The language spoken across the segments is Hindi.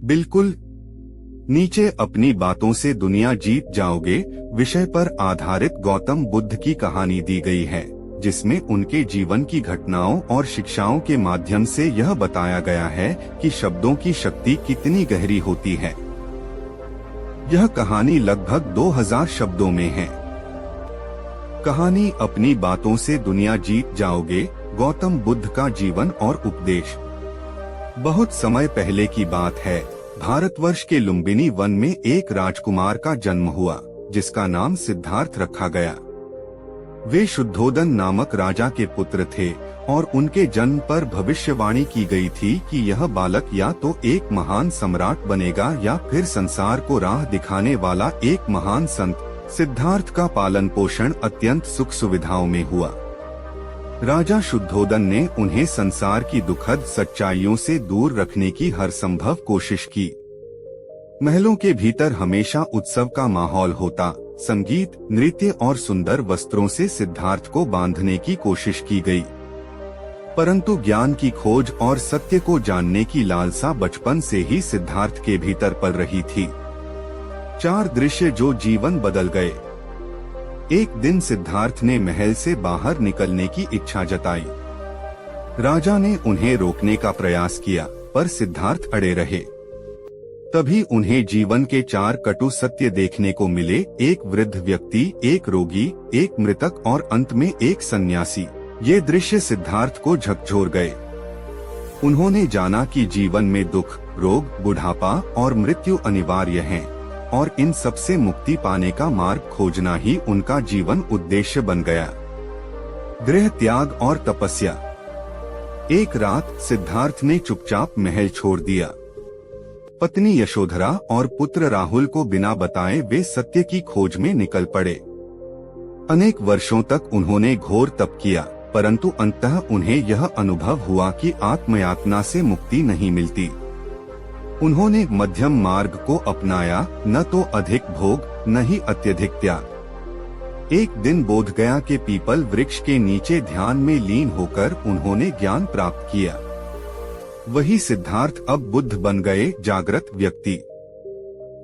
बिल्कुल। नीचे अपनी बातों से दुनिया जीत जाओगे विषय पर आधारित गौतम बुद्ध की कहानी दी गई है, जिसमें उनके जीवन की घटनाओं और शिक्षाओं के माध्यम से यह बताया गया है कि शब्दों की शक्ति कितनी गहरी होती है। यह कहानी लगभग 2000 शब्दों में है। कहानी अपनी बातों से दुनिया जीत जाओगे, गौतम बुद्ध का जीवन और उपदेश। बहुत समय पहले की बात है। भारतवर्ष के लुम्बिनी वन में एक राजकुमार का जन्म हुआ, जिसका नाम सिद्धार्थ रखा गया। वे शुद्धोदन नामक राजा के पुत्र थे और उनके जन्म पर भविष्यवाणी की गई थी कि यह बालक या तो एक महान सम्राट बनेगा या फिर संसार को राह दिखाने वाला एक महान संत। सिद्धार्थ का पालन पोषण अत्यंत सुख सुविधाओं में हुआ। राजा शुद्धोदन ने उन्हें संसार की दुखद सच्चाइयों से दूर रखने की हर संभव कोशिश की। महलों के भीतर हमेशा उत्सव का माहौल होता, संगीत, नृत्य और सुंदर वस्त्रों से सिद्धार्थ को बांधने की कोशिश की गई। परंतु ज्ञान की खोज और सत्य को जानने की लालसा बचपन से ही सिद्धार्थ के भीतर पल रही थी। 4 दृश्य जो जीवन बदल गए। एक दिन सिद्धार्थ ने महल से बाहर निकलने की इच्छा जताई। राजा ने उन्हें रोकने का प्रयास किया, पर सिद्धार्थ अड़े रहे। तभी उन्हें जीवन के 4 कटु सत्य देखने को मिले, एक वृद्ध व्यक्ति, एक रोगी, एक मृतक और अंत में एक सन्यासी। ये दृश्य सिद्धार्थ को झकझोर गए। उन्होंने जाना कि जीवन में दुख, रोग, बुढ़ापा और मृत्यु अनिवार्य हैं, और इन सब से मुक्ति पाने का मार्ग खोजना ही उनका जीवन उद्देश्य बन गया। गृह त्याग और तपस्या। एक रात सिद्धार्थ ने चुपचाप महल छोड़ दिया। पत्नी यशोधरा और पुत्र राहुल को बिना बताए वे सत्य की खोज में निकल पड़े। अनेक वर्षों तक उन्होंने घोर तप किया, परंतु अंततः उन्हें यह अनुभव हुआ कि आत्मयातना से मुक्ति नहीं मिलती। उन्होंने मध्यम मार्ग को अपनाया, न तो अधिक भोग न ही अत्यधिक त्याग। एक दिन बोध गया के पीपल वृक्ष के नीचे ध्यान में लीन होकर उन्होंने ज्ञान प्राप्त किया। वही सिद्धार्थ अब बुद्ध बन गए, जागृत व्यक्ति।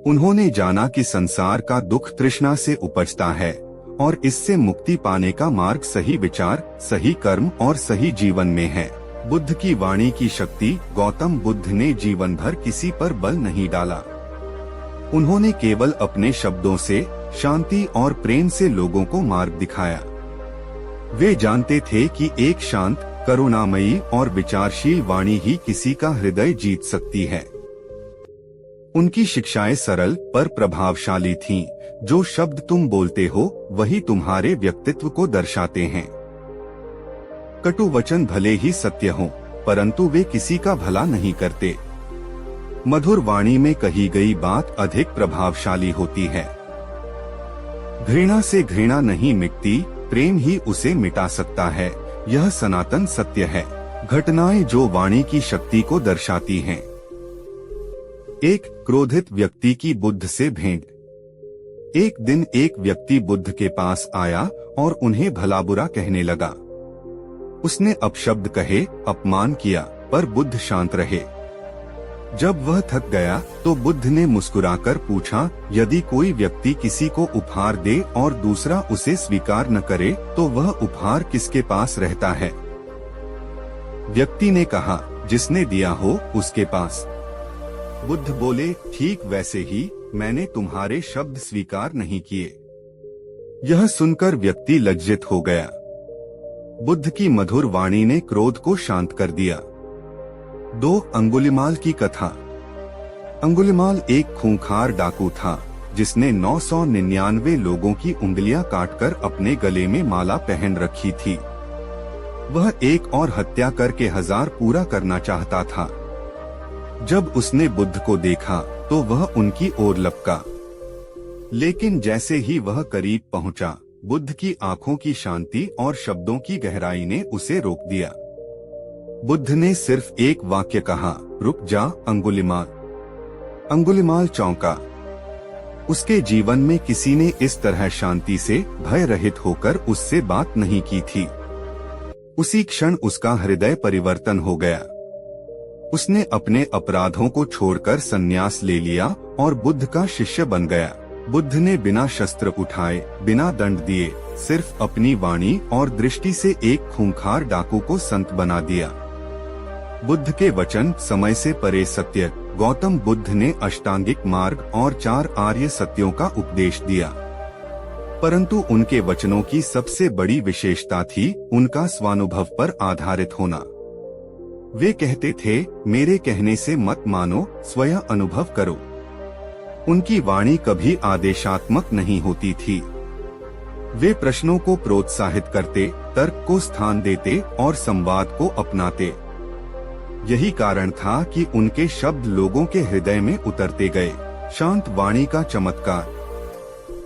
उन्होंने जाना कि संसार का दुख तृष्णा से उपजता है और इससे मुक्ति पाने का मार्ग सही विचार, सही कर्म और सही जीवन में है। बुद्ध की वाणी की शक्ति। गौतम बुद्ध ने जीवन भर किसी पर बल नहीं डाला। उन्होंने केवल अपने शब्दों से शांति और प्रेम से लोगों को मार्ग दिखाया। वे जानते थे कि एक शांत, करुणामयी और विचारशील वाणी ही किसी का हृदय जीत सकती है। उनकी शिक्षाएं सरल पर प्रभावशाली थीं। जो शब्द तुम बोलते हो वही तुम्हारे व्यक्तित्व को दर्शाते हैं। कटु वचन भले ही सत्य हों, परंतु वे किसी का भला नहीं करते। मधुर वाणी में कही गई बात अधिक प्रभावशाली होती है। घृणा से घृणा नहीं मिटती, प्रेम ही उसे मिटा सकता है। यह सनातन सत्य है। घटनाएं जो वाणी की शक्ति को दर्शाती हैं। एक क्रोधित व्यक्ति की बुद्ध से भेंट। एक दिन एक व्यक्ति बुद्ध के पास आया और उन्हें भला बुरा कहने लगा। उसने अपशब्द कहे, अपमान किया, पर बुद्ध शांत रहे। जब वह थक गया तो बुद्ध ने मुस्कुराकर पूछा, यदि कोई व्यक्ति किसी को उपहार दे और दूसरा उसे स्वीकार न करे तो वह उपहार किसके पास रहता है? व्यक्ति ने कहा, जिसने दिया हो उसके पास। बुद्ध बोले, ठीक वैसे ही मैंने तुम्हारे शब्द स्वीकार नहीं किए। यह सुनकर व्यक्ति लज्जित हो गया। बुद्ध की मधुर वाणी ने क्रोध को शांत कर दिया। 2 अंगुलिमाल की कथा। अंगुलिमाल एक खूंखार डाकू था, जिसने 999 लोगों की उंगलियां काटकर अपने गले में माला पहन रखी थी। वह एक और हत्या करके 1000 पूरा करना चाहता था। जब उसने बुद्ध को देखा तो वह उनकी ओर लपका, लेकिन जैसे ही वह करीब पहुंचा, बुद्ध की आंखों की शांति और शब्दों की गहराई ने उसे रोक दिया। बुद्ध ने सिर्फ एक वाक्य कहा, रुक जा अंगुलिमाल। अंगुलिमाल चौंका। उसके जीवन में किसी ने इस तरह शांति से भय रहित होकर उससे बात नहीं की थी। उसी क्षण उसका हृदय परिवर्तन हो गया। उसने अपने अपराधों को छोड़कर संन्यास ले लिया और बुद्ध का शिष्य बन गया। बुद्ध ने बिना शस्त्र उठाए, बिना दंड दिए, सिर्फ अपनी वाणी और दृष्टि से एक खूंखार डाकू को संत बना दिया। बुद्ध के वचन समय से परे सत्य। गौतम बुद्ध ने अष्टांगिक मार्ग और 4 आर्य सत्यों का उपदेश दिया, परंतु उनके वचनों की सबसे बड़ी विशेषता थी उनका स्वानुभव पर आधारित होना। वे कहते थे, मेरे कहने से मत मानो, स्वयं अनुभव करो। उनकी वाणी कभी आदेशात्मक नहीं होती थी। वे प्रश्नों को प्रोत्साहित करते, तर्क को स्थान देते और संवाद को अपनाते। यही कारण था कि उनके शब्द लोगों के हृदय में उतरते गए। शांत वाणी का चमत्कार।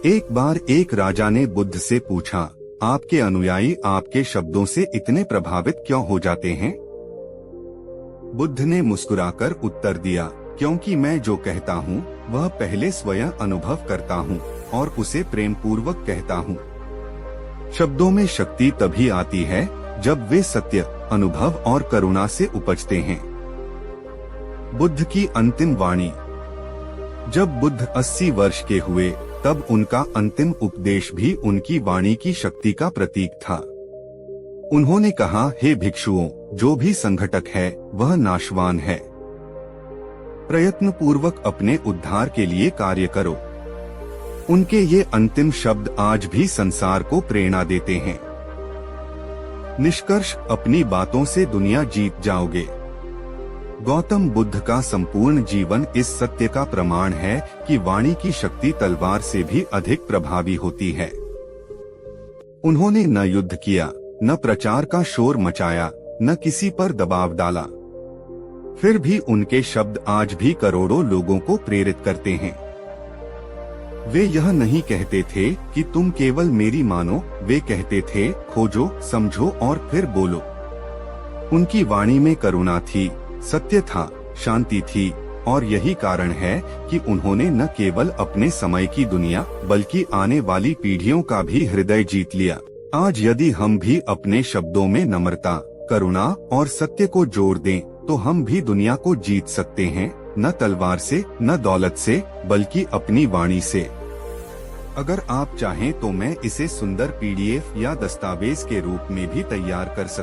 एक बार एक राजा ने बुद्ध से पूछा, आपके अनुयायी आपके शब्दों से इतने प्रभावित क्यों हो जाते हैं? बुद्ध ने मुस्कुराकर उत्तर दिया, क्योंकि मैं जो कहता हूँ वह पहले स्वयं अनुभव करता हूँ और उसे प्रेम पूर्वक कहता हूँ। शब्दों में शक्ति तभी आती है जब वे सत्य, अनुभव और करुणा से उपजते हैं। बुद्ध की अंतिम वाणी। जब बुद्ध 80 वर्ष के हुए तब उनका अंतिम उपदेश भी उनकी वाणी की शक्ति का प्रतीक था। उन्होंने कहा, हे भिक्षुओं, जो भी संघटक है वह नाशवान है। प्रयत्न पूर्वक अपने उद्धार के लिए कार्य करो। उनके ये अंतिम शब्द आज भी संसार को प्रेरणा देते हैं। निष्कर्ष, अपनी बातों से दुनिया जीत जाओगे। गौतम बुद्ध का संपूर्ण जीवन इस सत्य का प्रमाण है कि वाणी की शक्ति तलवार से भी अधिक प्रभावी होती है। उन्होंने न युद्ध किया, न प्रचार का शोर मचाया, न किसी पर दबाव डाला। फिर भी उनके शब्द आज भी करोड़ों लोगों को प्रेरित करते हैं। वे यह नहीं कहते थे कि तुम केवल मेरी मानो, वे कहते थे, खोजो, समझो और फिर बोलो। उनकी वाणी में करुणा थी, सत्य था, शांति थी और यही कारण है कि उन्होंने न केवल अपने समय की दुनिया बल्कि आने वाली पीढ़ियों का भी हृदय जीत लिया। आज यदि हम भी अपने शब्दों में नम्रता, करुणा और सत्य को जोड़ दें तो हम भी दुनिया को जीत सकते हैं, न तलवार से, न दौलत से, बल्कि अपनी वाणी से। अगर आप चाहें तो मैं इसे सुंदर PDF या दस्तावेज के रूप में भी तैयार कर सकता हूं।